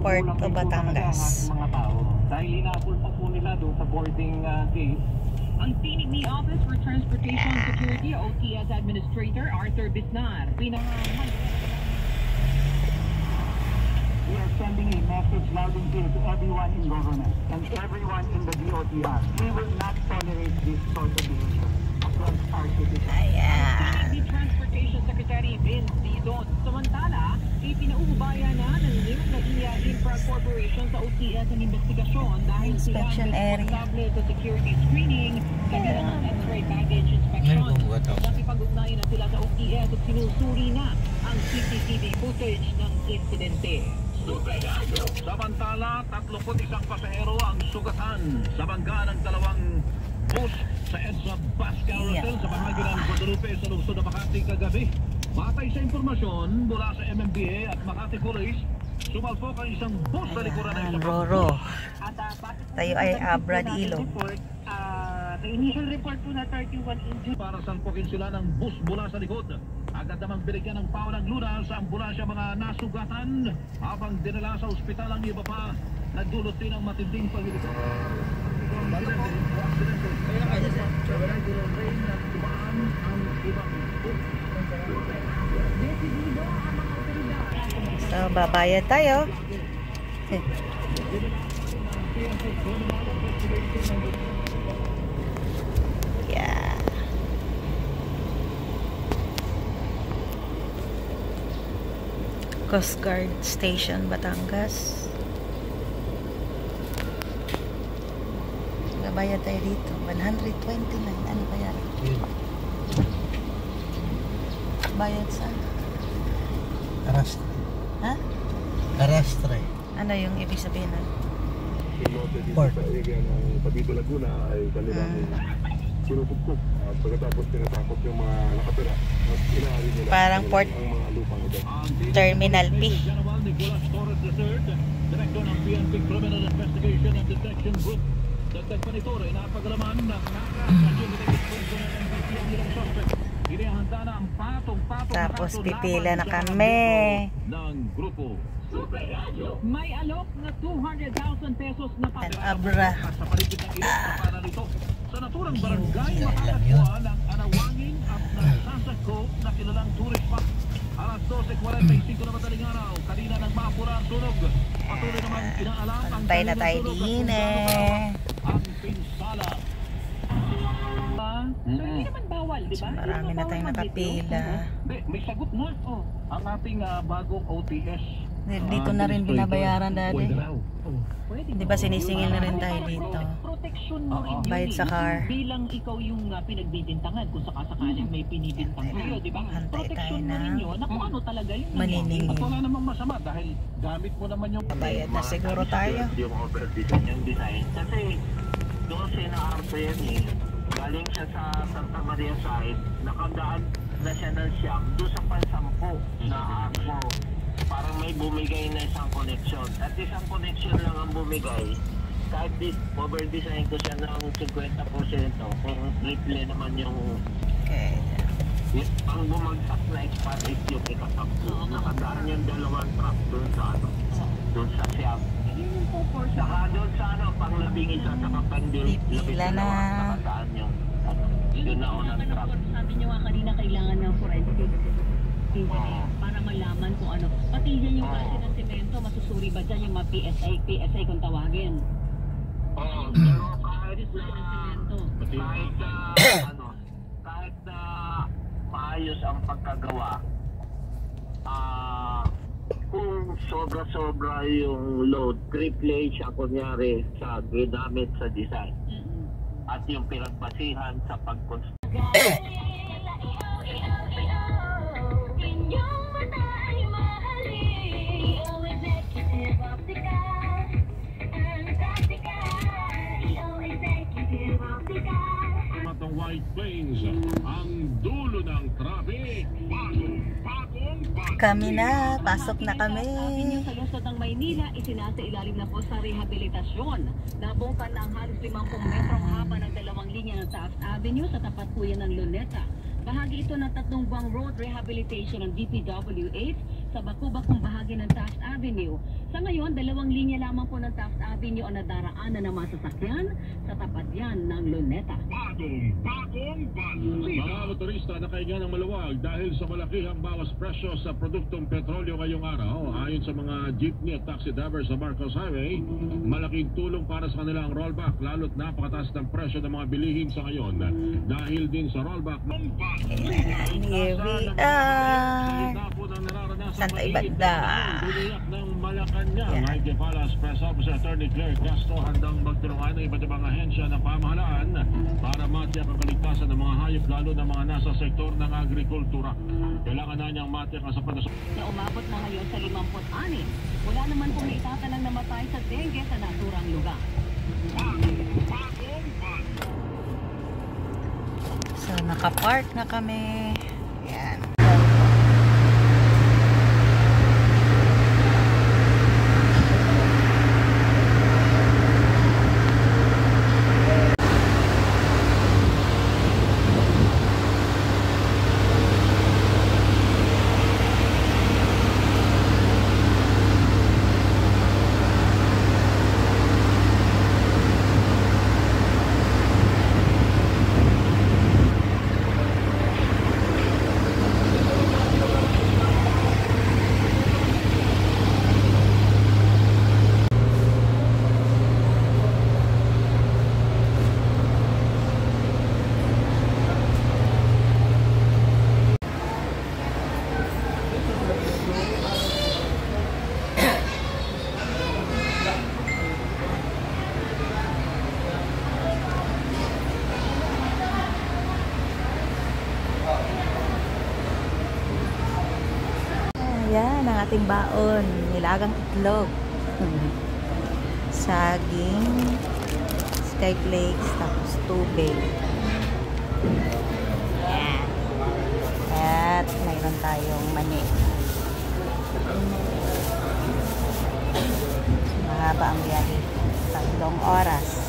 Port of Batangas. Mga tao. Dahil inapul pa po nila doon sa boarding gate. Ang tinig ni Office for Transportation Security OTS Administrator Arthur Bisnar. We are sending a message loud and clear to everyone in government and everyone in the DOTR. We will not tolerate this sort of behavior against our citizens. Ayan. Tinig ni Transportation Secretary Vince Dizon. Samantala, ipinauubayan na ng New Infra Corporation sa OTS ang investigasyon dahil sila Inspection area. responsable sa security screening, kabilang ang X-ray baggage inspection. Nakipag-ugnayan na sila sa OTS at sinusuri na ang CCTV footage ng insidente. Samantala, 31 pasahero ang sugatan sa bangga ng dalawang bus sa EDSA bus carousel sa bahagi ng Guadalupe sa lungsod ng Makati kagabi. Batay sa impormasyon mula sa MMDA at Makati Police, sumalpok ang isang bus sa likuran ng isang Roro. Tayo ay Abra de Ilog. The initial report po na 31 injured. Para salpokin sila ng bus mula sa likod. Agad namang binigyan ng pawalang lunas sa ambulansya mga nasugatan habang dinala sa ospital ang iba pa. Nagdulot din ng matinding paglilito. So, babayad tayo. Yeah. Coast Guard Station, Batangas. Babayad tayo dito. 129. Ano ba yan? Bayad sa? Arastre. Ha? Arastre. Ano yung ibig sabihin nun? Port. Ang Pabito Laguna ay kanilang sinusubkop. Pagkatapos tinatakot yung mga nakatira. Inaari nila Parang port ang mga lupang ito. terminal P. General Nicolas Torres III, Director ng PNP Criminal Investigation and Detection Group. Dagdag pa nito rin napagalaman ng inihanda na ang patong-patong Tapos pipila na kami. ng grupo. May alok na 200,000 pesos na Ang Abra. Sa paligid ng ilang kapana nito, sa naturang barangay, Yun, makakatwa ng Anawangin at nagsasako na kilalang tourist spot. Alas 12:45 na madaling araw, kanina nang maapura ang sunog. Patuloy namang inaalam ang Pantay na tayo din eh. ang pinsala. So, hindi naman bawal, di ba? Marami na tayong nakapila. May sagot na. Ang ating bagong OTS. Dito na rin binabayaran dati. Pwede. Di ba sinisingil na rin tayo dito? Protection mo rin yun. Bayad sa car. Bilang ikaw yung pinagbibintangan kung sakasakaling may pinibintang kayo, di ba? Hantay tayo Protection mo na rin yun na kung ano talaga yung maniningil. At wala namang masama dahil gamit mo naman yung Bayad na siguro tayo. Yung overdesign yung design. Kasi doon siya na-arto yan eh. Galing siya sa Santa Maria side, nakadaan na siya ng siyam doon sa pansampo na arko. Parang may bumigay na isang connection. At isang connection lang ang bumigay. Kahit overdesign ko siya ng 50%, kung triple naman yung Okay. ang bumagsak na expand yung ikasampu. Nakadaan yung dalawang truck doon sa ano, doon sa siyam. Saka doon sa ano, pang labing isa sa kapandil, Pipila na. nakadaan yung ano, doon na unang truck. Sabi niyo nga kanina kailangan ng forensic engineer para malaman kung ano. Pati yan yung klase ng semento, masusuri ba dyan yung mga PSA kung tawagin? Oo, pero kahit kahit na maayos ang pagkagawa, kung sobra-sobra yung load, triple siya kunyari sa ginamit sa design. At yung pinagbasihan sa pag-construct. Matong White Plains, ang dulo ng traffic. Kami na, pasok na kami. Sa lungsod ng Maynila, isinasa ilalim na po sa rehabilitasyon. Nabungkan na ang halos 50 metrong haba ng dalawang linya ng Taft Avenue sa tapat po yan ng Luneta. Bahagi ito ng 3 buwang road rehabilitation ng DPWH sa baku-bakong bahagi ng Taft Avenue. Sa ngayon, 2 linya lamang po ng Taft Avenue ang nadaraan na mga sasakyan sa tapat yan ng Luneta. Mga motorista nakahinga ng maluwag dahil sa malakihang bawas presyo sa produktong petrolyo ngayong araw. Ayon sa mga jeepney at taxi drivers sa Marcos Highway, malaking tulong para sa kanila ang rollback, lalo't napakataas ng presyo ng mga bilihin sa ngayon. Dahil din sa rollback, Here we are. Santa Ibanda. ng Malacanang ay Kepalas Press Officer Attorney Claire Castro handang magtulungan ng iba't ibang ahensya ng pamahalaan para matiyak ang kaligtasan ng mga hayop, lalo na mga nasa sektor ng agrikultura. Kailangan na niyang matiyak ang sapat Na umabot na ngayon sa 56. Wala naman pong naitatanang namatay sa dengue sa naturang lugar. So, nakapark na kami. Yan. Yan ang ating baon. Nilagang itlog. Saging, sky flakes, tapos tubig. Yan. At mayroon tayong mani. Mahaba ang biyahe. 3 oras.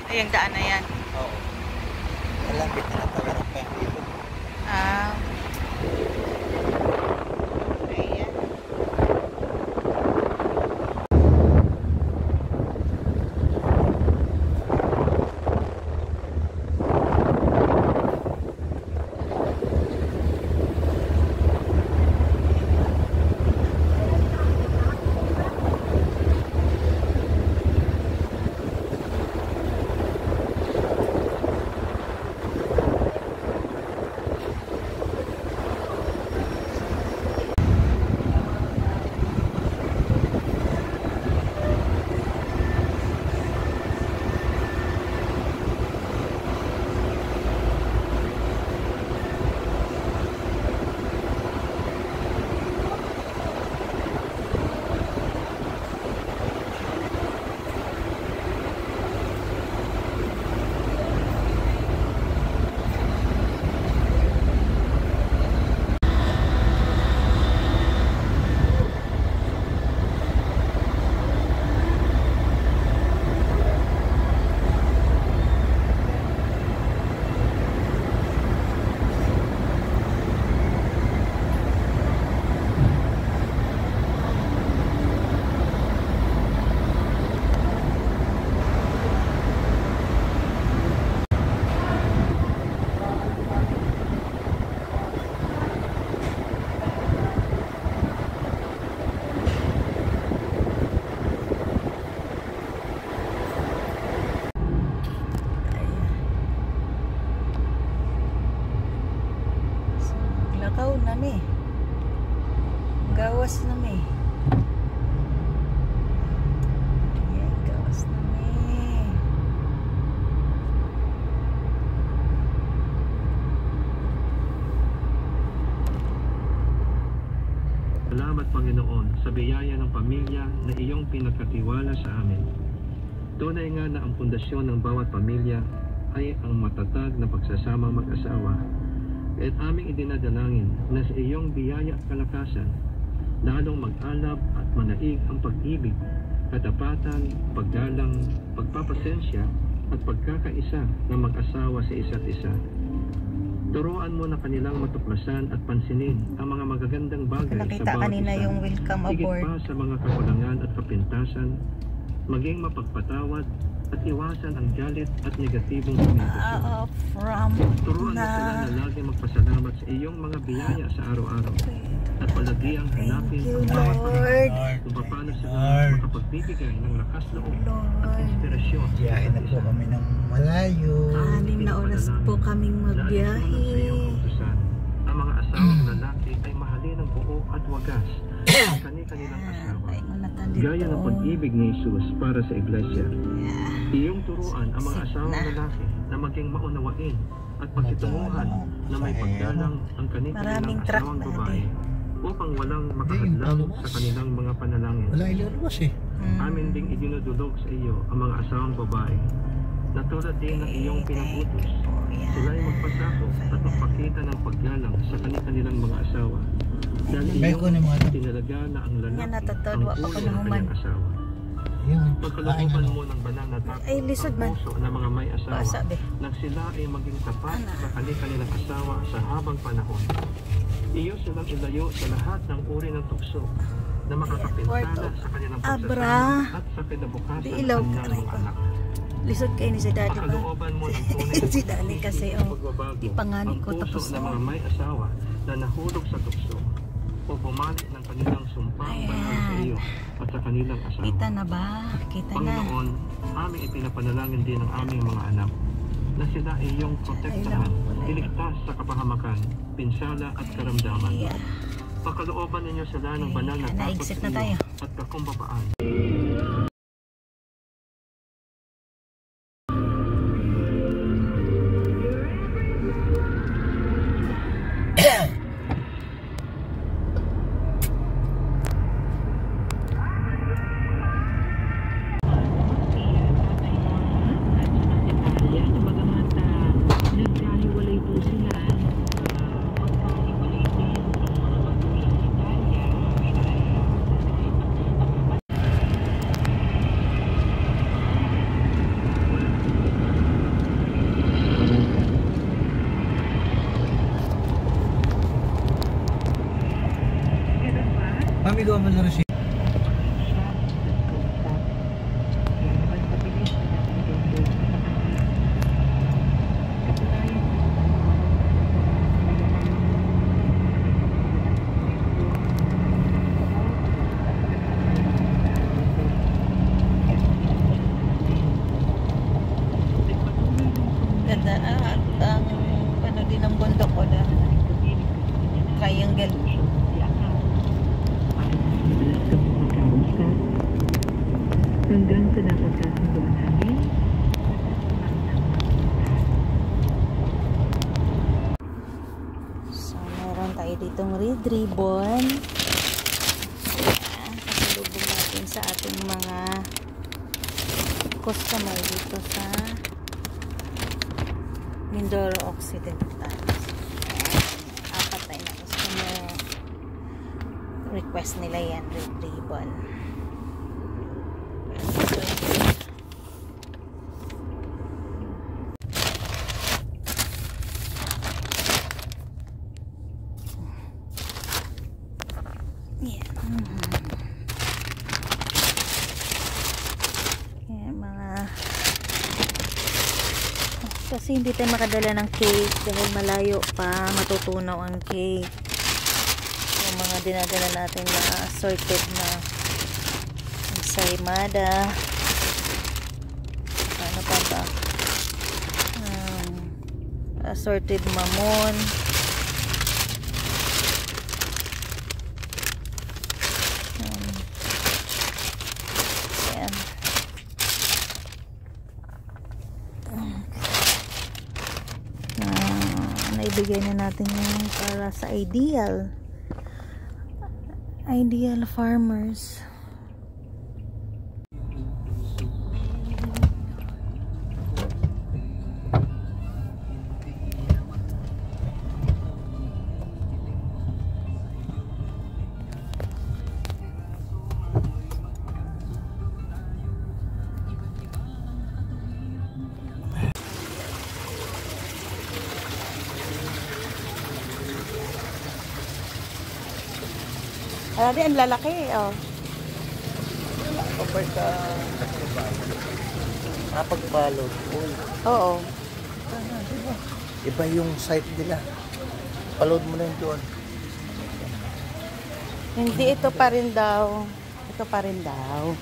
Ay, yung daan na yan. Oo. Malapit na natawaran pa yung ilog. Ah. Ayan. Lakaw nami. Gawas nami. Ayan, gawas nami. Salamat Panginoon sa biyaya ng pamilya na iyong pinagkatiwala sa amin. Tunay nga na ang pundasyon ng bawat pamilya ay ang matatag na pagsasamang mag-asawa. At aming idinadalangin na sa iyong biyaya at kalakasan, lalong mag-alab at manaig ang pag-ibig, katapatan, paggalang, pagpapasensya at pagkakaisa ng mag-asawa sa isa't isa. Turuan mo na kanilang matuklasan at pansinin ang mga magagandang bagay Nakita sa bawat kanina isa. yung welcome Higit aboard. pa sa mga kakulangan at kapintasan, maging mapagpatawad at iwasan ang galit at negatibong komunikasyon. From Turuan mo sila na lagi magpasalamat sa iyong mga biyaya sa araw-araw at palagiang hanapin you, ang bawat Lord. panahon kung paano sila Lord. makapagbibigay ng lakas loob at Lord. inspirasyon sa Biyahe na isa't po isa. kami ng malayo. 6 na oras po kaming magbiyahe. Nais mo lang sa iyong kautusan, ang mga asawang lalaki ay mahalin ng buo at wagas ang kanilang asawa. Ay, manatan dito. Gaya ng pag-ibig ni Jesus para sa iglesia. Iyong turuan ang mga asawang lalaki na maging maunawain at pagkitunguhan na may paggalang ang kanilang Maraming truck asawang na babae upang walang Hindi, makahadlang yung sa kanilang mga panalangin. Wala ilulubos eh. Amin ding idinudulog sa iyo ang mga asawang babae na tulad din ng iyong pinagutos. Sila ay magpasakop at magpakita ng paggalang sa kanilang mga asawa. Dahil May iyong kunin mga ano. tinalaga na ang Yan, lalaki ang natatadwa pa ulo ko ng naman. kanyang asawa. Yung Pagkalooban ano. mo ng banal na takot Ay, lisod ang man. puso ng mga may asawa Sabi. na sila ay maging tapat Ana. sa kanilang asawa sa habang panahon. Iyo silang ilayo sa lahat ng uri ng tukso na makakapintala sa kanilang Abra. pagsasama at sa kinabukasan Di ng ilaw kanilang ka, mga anak. Lisod kayo ni si Daddy ba? Pakalooban mo ng tunay na Si Daddy kasi, oh, pagbabago di pa nga ni ang ko tapos, puso ng oh. mga may asawa na nahulog sa tukso o bumalik ng kanilang sumpang banal sa iyo at sa kanilang asawa. Kita na ba? Kita na. Panginoon, aming ipinapanalangin din ang aming mga anak na sila ay iyong protektahan, iligtas sa kapahamakan, pinsala at karamdaman. Pakalooban ninyo sila ng banal na takot Naigsit sa na iyo tayo. at kakumbabaan. Nagkahiwalay po sila. Amigo mo na siya. Ganda na. At ang ano din ang bundok ko na. Triangle. Hanggang sa napagkasunduan namin. So, meron tayo ditong red ribbon. Kasalubong natin sa ating mga customer dito sa Mindoro Occidental. Apat tayo na customer. Request nila yan, red ribbon. Yan. Yan, mga kasi hindi tayo makadala ng cake dahil malayo pa, matutunaw ang cake. Yung mga dinadala natin na assorted na ensaymada, ano pa ba, assorted mamon, yan. Naibigay na natin yung para sa Ideal Farmers. Grabe, ang lalaki, oh. Kapag ka napagbalot, Oo. iba yung site nila. Palod mo na yun doon. Hindi, ito pa rin daw. Ito pa rin daw.